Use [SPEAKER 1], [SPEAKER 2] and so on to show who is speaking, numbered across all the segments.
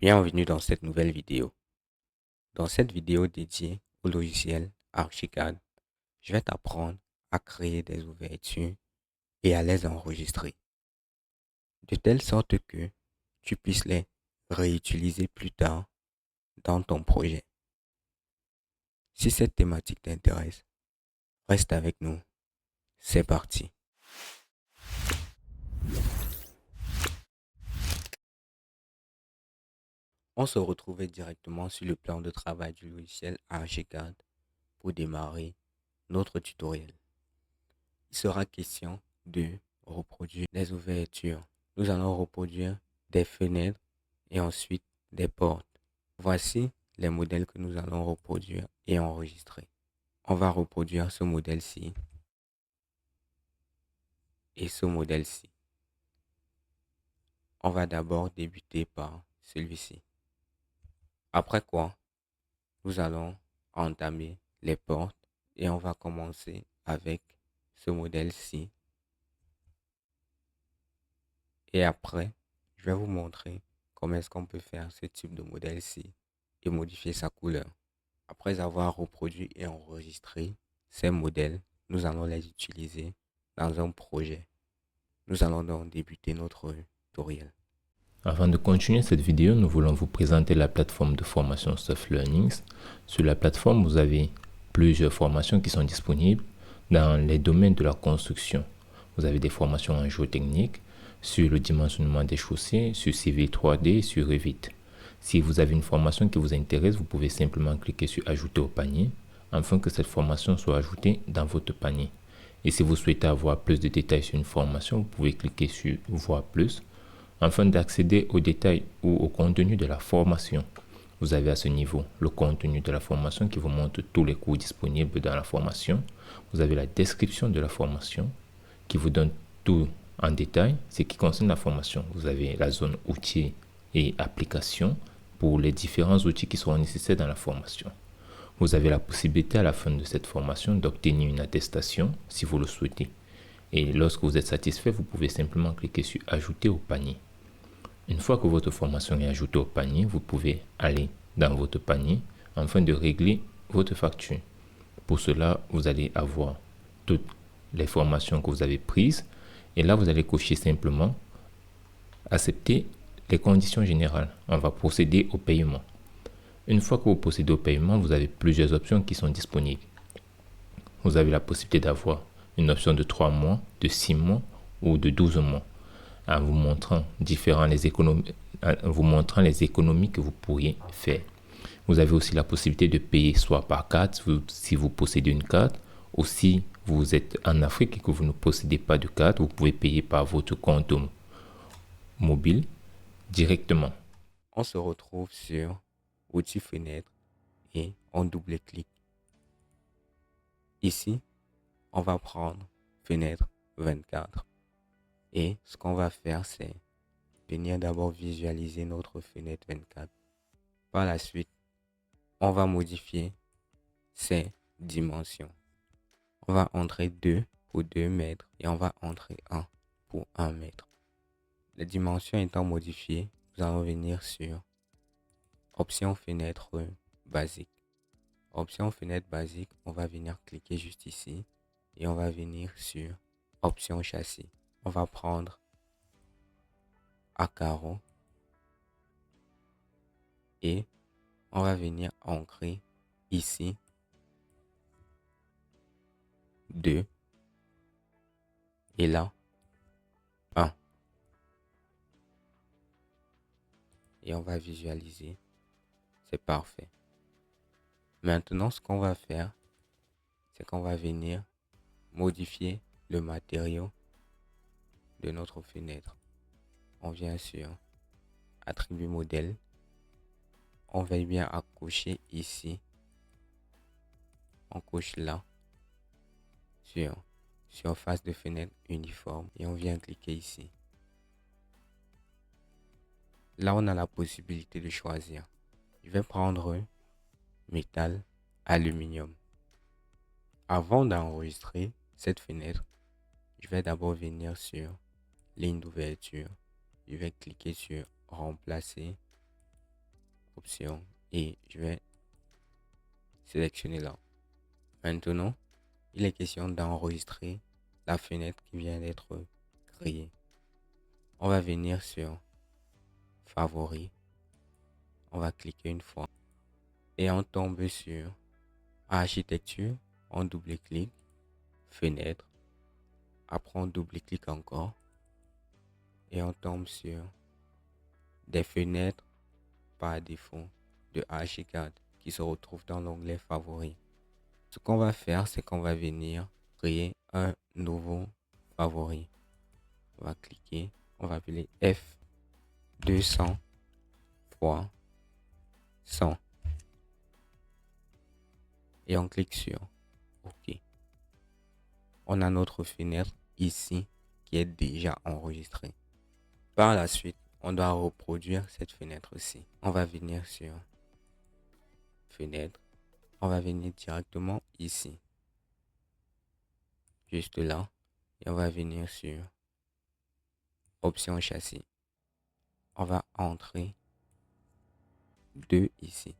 [SPEAKER 1] Bienvenue dans cette nouvelle vidéo. Dans cette vidéo dédiée au logiciel Archicad, je vais t'apprendre à créer des ouvertures et à les enregistrer, de telle sorte que tu puisses les réutiliser plus tard dans ton projet. Si cette thématique t'intéresse, reste avec nous. C'est parti. On se retrouvait directement sur le plan de travail du logiciel Archicad pour démarrer notre tutoriel. Il sera question de reproduire les ouvertures. Nous allons reproduire des fenêtres et ensuite des portes. Voici les modèles que nous allons reproduire et enregistrer. On va reproduire ce modèle-ci et ce modèle-ci. On va d'abord débuter par celui-ci. Après quoi, nous allons entamer les portes et on va commencer avec ce modèle-ci. Et après, je vais vous montrer comment est-ce qu'on peut faire ce type de modèle-ci et modifier sa couleur. Après avoir reproduit et enregistré ces modèles, nous allons les utiliser dans un projet. Nous allons donc débuter notre tutoriel.
[SPEAKER 2] Avant de continuer cette vidéo, nous voulons vous présenter la plateforme de formation Soft Learnings. Sur la plateforme, vous avez plusieurs formations qui sont disponibles dans les domaines de la construction. Vous avez des formations en géotechnique, sur le dimensionnement des chaussées, sur Civil 3D, sur Revit. Si vous avez une formation qui vous intéresse, vous pouvez simplement cliquer sur Ajouter au panier afin que cette formation soit ajoutée dans votre panier. Et si vous souhaitez avoir plus de détails sur une formation, vous pouvez cliquer sur Voir plus afin d'accéder aux détails ou au contenu de la formation. Vous avez à ce niveau le contenu de la formation qui vous montre tous les cours disponibles dans la formation. Vous avez la description de la formation qui vous donne tout en détail ce qui concerne la formation. Vous avez la zone outils et applications pour les différents outils qui seront nécessaires dans la formation. Vous avez la possibilité à la fin de cette formation d'obtenir une attestation si vous le souhaitez. Et lorsque vous êtes satisfait, vous pouvez simplement cliquer sur Ajouter au panier. Une fois que votre formation est ajoutée au panier, vous pouvez aller dans votre panier afin de régler votre facture. Pour cela, vous allez avoir toutes les formations que vous avez prises et là, vous allez cocher simplement accepter les conditions générales. On va procéder au paiement. Une fois que vous procédez au paiement, vous avez plusieurs options qui sont disponibles. Vous avez la possibilité d'avoir une option de 3 mois, de 6 mois ou de 12 mois en vous montrant les économies que vous pourriez faire. Vous avez aussi la possibilité de payer soit par carte si vous possédez une carte, ou si vous êtes en Afrique et que vous ne possédez pas de carte, vous pouvez payer par votre compte mobile directement.
[SPEAKER 1] On se retrouve sur Outils fenêtre et on double-clique. Ici, on va prendre fenêtre 24. Et ce qu'on va faire, c'est venir d'abord visualiser notre fenêtre 24. Par la suite, on va modifier ses dimensions. On va entrer 2 pour 2 mètres et on va entrer 1 pour 1 mètre. Les dimensions étant modifiées, nous allons venir sur Option fenêtre basique. Option fenêtre basique, on va venir cliquer juste ici et on va venir sur Option châssis. On va prendre à carreau et on va venir ancrer ici 2 et là 1 et on va visualiser. C'est parfait. Maintenant, ce qu'on va faire, c'est qu'on va venir modifier le matériau de notre fenêtre. On vient sur attribut modèle. On veille bien à cocher ici. On coche là sur surface de fenêtre uniforme et on vient cliquer ici. Là, on a la possibilité de choisir. Je vais prendre métal, aluminium. Avant d'enregistrer cette fenêtre, je vais d'abord venir sur ligne d'ouverture. Je vais cliquer sur remplacer option et je vais sélectionner là. Maintenant, il est question d'enregistrer la fenêtre qui vient d'être créée. On va venir sur Favoris. On va cliquer une fois et on tombe sur Architecture. On double-clique, Fenêtre. Après, on double-clique encore et on tombe sur des fenêtres par défaut de Archicad qui se retrouve dans l'onglet Favoris. Ce qu'on va faire, c'est qu'on va venir créer un nouveau favori. On va cliquer, on va appeler F200 x 100 et on clique sur OK. On a notre fenêtre ici qui est déjà enregistrée. Par la suite, on doit reproduire cette fenêtre-ci. On va venir sur Fenêtre. On va venir directement ici. Juste là. Et on va venir sur Option châssis. On va entrer 2 ici.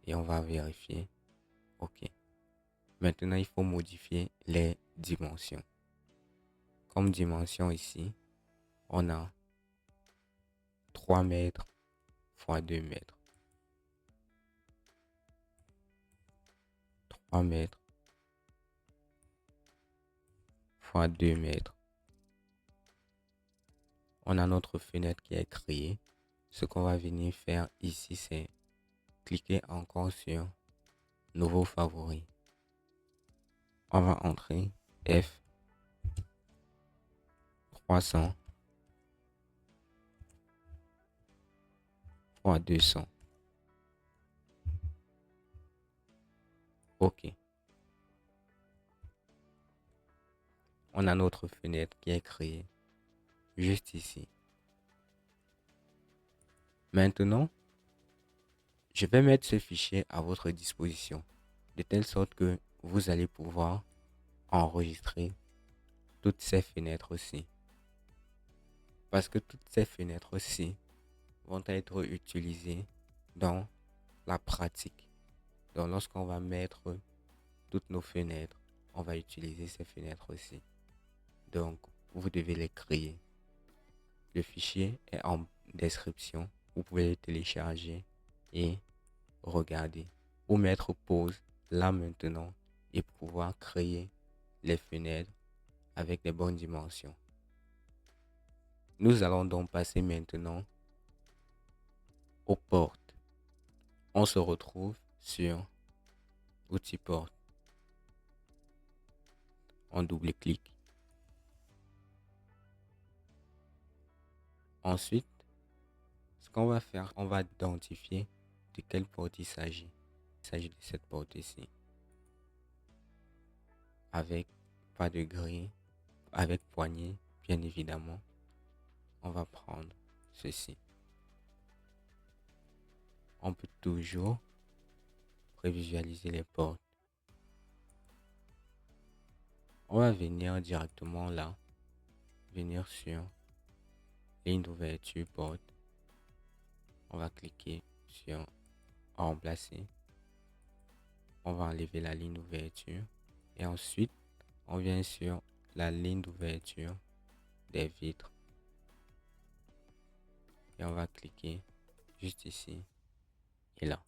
[SPEAKER 1] Et on va vérifier. OK. Maintenant, il faut modifier les dimensions. Comme dimension ici, on a 3 mètres x 2 mètres. 3 mètres x 2 mètres. On a notre fenêtre qui est créée. Ce qu'on va venir faire ici, c'est cliquer encore sur Nouveau favori. On va entrer F 300 x 200. OK. On a notre fenêtre qui est créée juste ici. Maintenant, je vais mettre ce fichier à votre disposition de telle sorte que vous allez pouvoir enregistrer toutes ces fenêtres-ci. Parce que toutes ces fenêtres-ci vont être utilisées dans la pratique. Donc, lorsqu'on va mettre toutes nos fenêtres, on va utiliser ces fenêtres-ci. Donc, vous devez les créer. Le fichier est en description. Vous pouvez le télécharger et regarder ou mettre pause là maintenant et pouvoir créer les fenêtres avec les bonnes dimensions. Nous allons donc passer maintenant aux portes. On se retrouve sur Outils porte. On double-clique. Ensuite, ce qu'on va faire, on va identifier de quelle porte il s'agit. Il s'agit de cette porte ici. Avec pas de grille, avec poignée, bien évidemment. On va prendre ceci. On peut toujours prévisualiser les portes. On va venir directement là, venir sur ligne d'ouverture porte. On va cliquer sur remplacer. On va enlever la ligne d'ouverture et ensuite on vient sur la ligne d'ouverture des vitres et on va cliquer juste ici et là.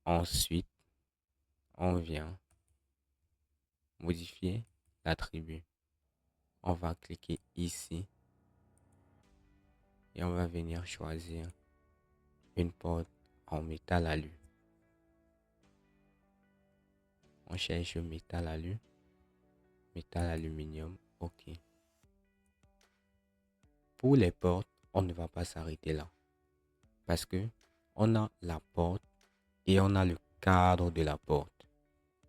[SPEAKER 1] Ensuite, on vient modifier l'attribut. On va cliquer ici et on va venir choisir une porte en métal alu. On cherche métal alu, métal aluminium, OK. Pour les portes, on ne va pas s'arrêter là parce que on a la porte et on a le cadre de la porte.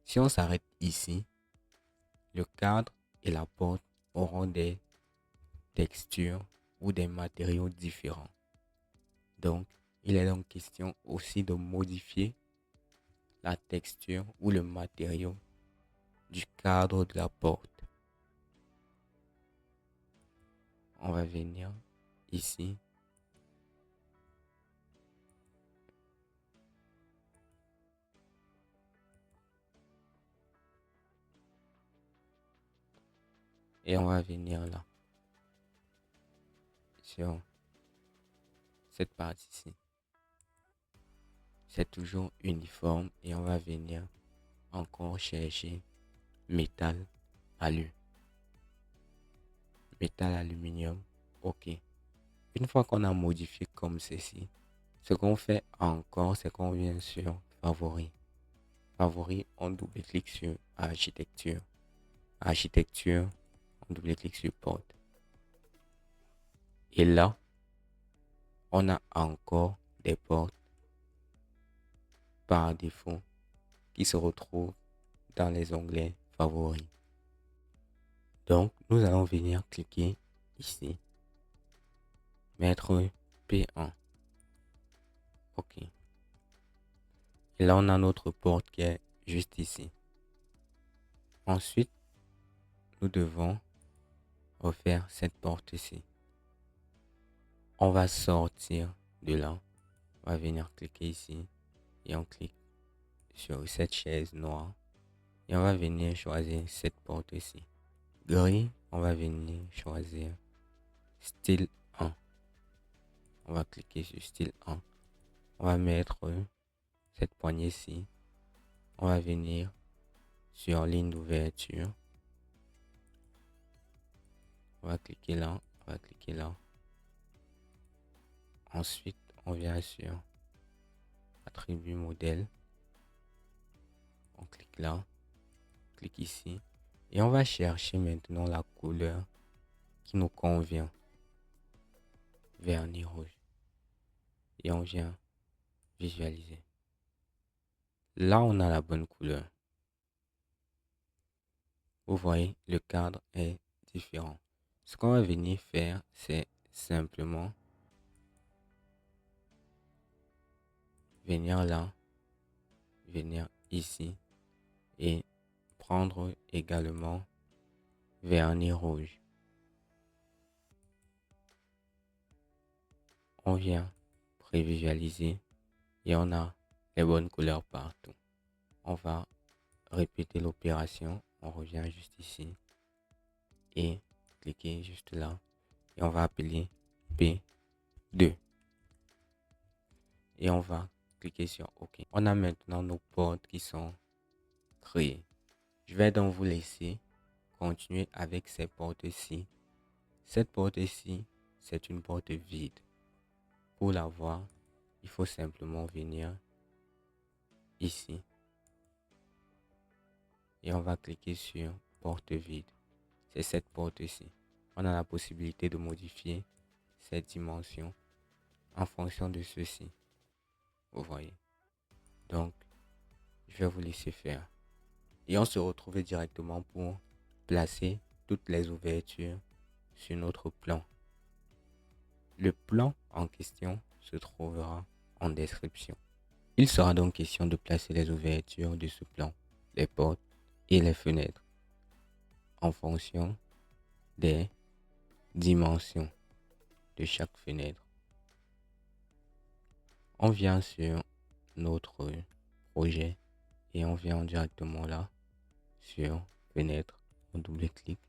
[SPEAKER 1] Si on s'arrête ici, le cadre et la porte auront des textures ou des matériaux différents. Donc, il est donc question aussi de modifier la texture ou le matériau du cadre de la porte. on va venir ici. Et on va venir là, sur cette partie-ci. C'est toujours uniforme et on va venir encore chercher métal, alu. Métal, aluminium, ok. Une fois qu'on a modifié comme ceci, ce qu'on fait encore, c'est qu'on vient sur Favoris. Favoris, on double-clique sur Architecture. Architecture, on double-clique sur Porte. Et là, on a encore des portes par défaut qui se retrouvent dans les onglets Favoris. Donc, nous allons venir cliquer ici, mettre P1. Ok. Et là, on a notre porte qui est juste ici. Ensuite, nous devons refaire cette porte-ci. On va sortir de là. On va venir cliquer ici et on clique sur cette chaise noire. Et on va venir choisir cette porte-ci. Gris, on va venir choisir style 1. On va cliquer sur style 1. On va mettre cette poignée-ci. On va venir sur ligne d'ouverture. On va cliquer là. On va cliquer là. Ensuite, on vient sur attribut modèle. On clique là. Clique ici. Et on va chercher maintenant la couleur qui nous convient. Vernis rouge. Et on vient visualiser. Là, on a la bonne couleur. Vous voyez, le cadre est différent. Ce qu'on va venir faire, c'est simplement venir là, venir ici et prendre également vernis rouge. On vient prévisualiser et on a les bonnes couleurs partout. On va répéter l'opération. On revient juste ici et cliquer juste là et on va appeler P2 et on va cliquer sur OK. On a maintenant nos portes qui sont créées. Je vais donc vous laisser continuer avec ces portes-ci. Cette porte-ci, c'est une porte vide. Pour la voir, il faut simplement venir ici et on va cliquer sur porte vide. C'est cette porte-ci. On a la possibilité de modifier cette dimension en fonction de ceci. Vous voyez. Donc, je vais vous laisser faire. Et on se retrouve directement pour placer toutes les ouvertures sur notre plan. Le plan en question se trouvera en description. Il sera donc question de placer les ouvertures de ce plan, les portes et les fenêtres en fonction des dimensions de chaque fenêtre. On vient sur notre projet et on vient directement là sur fenêtre. On double-clique.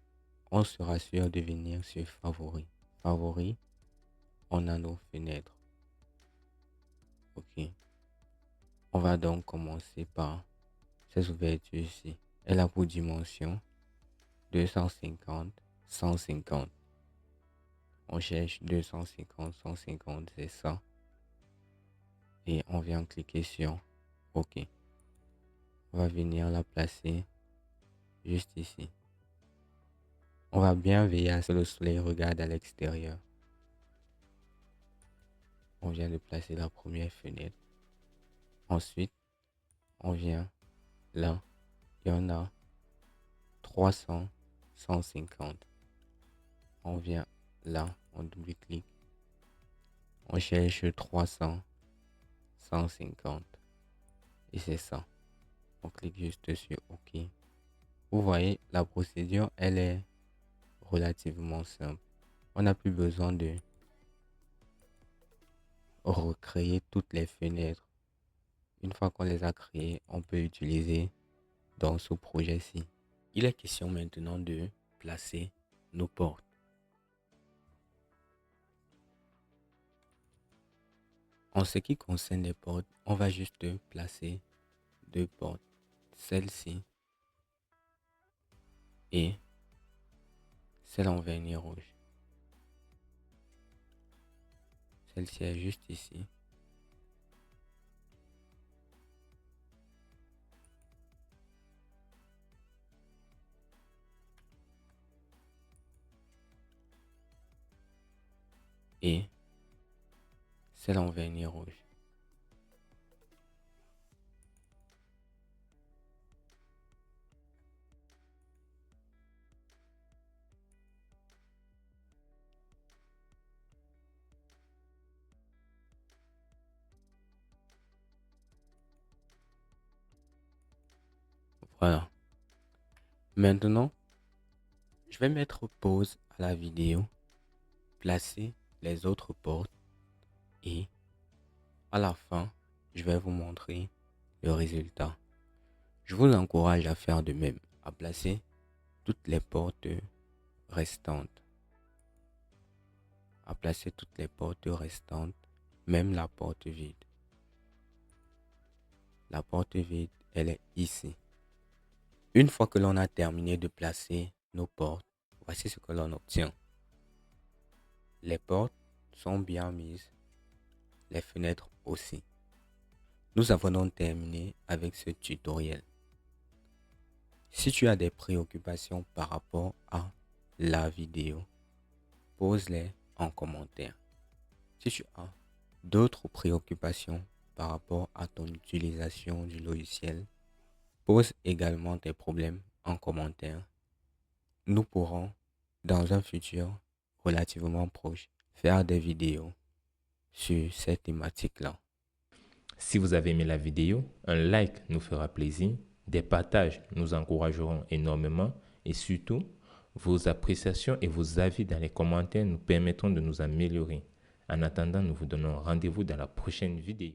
[SPEAKER 1] On se rassure de venir sur favoris. Favoris, on a nos fenêtres. Ok. On va donc commencer par ces ouvertures ici. Elle a pour dimension 250, 150. On cherche 250, 150, c'est ça. Et on vient cliquer sur OK. On va venir la placer juste ici. On va bien veiller à ce que le soleil regarde à l'extérieur. On vient de placer la première fenêtre. Ensuite, on vient là. Il y en a 300, 150. On vient là, on double-clique. On cherche 300, 150. Et c'est ça. On clique juste sur OK. Vous voyez, la procédure, elle est relativement simple. On n'a plus besoin de recréer toutes les fenêtres. Une fois qu'on les a créées, on peut utiliser dans ce projet-ci. Il est question maintenant de placer nos portes. En ce qui concerne les portes, on va juste placer deux portes. Celle-ci et celle en vernis rouge. Celle-ci est juste ici. Et celle en vernis rouge. Voilà. Maintenant, je vais mettre pause à la vidéo, placer les autres portes et à la fin, je vais vous montrer le résultat. Je vous encourage à faire de même, à placer toutes les portes restantes. À placer toutes les portes restantes, même la porte vide. La porte vide, elle est ici. Une fois que l'on a terminé de placer nos portes, voici ce que l'on obtient. Les portes sont bien mises, les fenêtres aussi. Nous avons donc terminé avec ce tutoriel. Si tu as des préoccupations par rapport à la vidéo, pose-les en commentaire. Si tu as d'autres préoccupations par rapport à ton utilisation du logiciel, pose également tes problèmes en commentaire. Nous pourrons, dans un futur relativement proche, faire des vidéos sur ces thématiques-là.
[SPEAKER 2] Si vous avez aimé la vidéo, un like nous fera plaisir, des partages nous encourageront énormément et surtout, vos appréciations et vos avis dans les commentaires nous permettront de nous améliorer. En attendant, nous vous donnons rendez-vous dans la prochaine vidéo.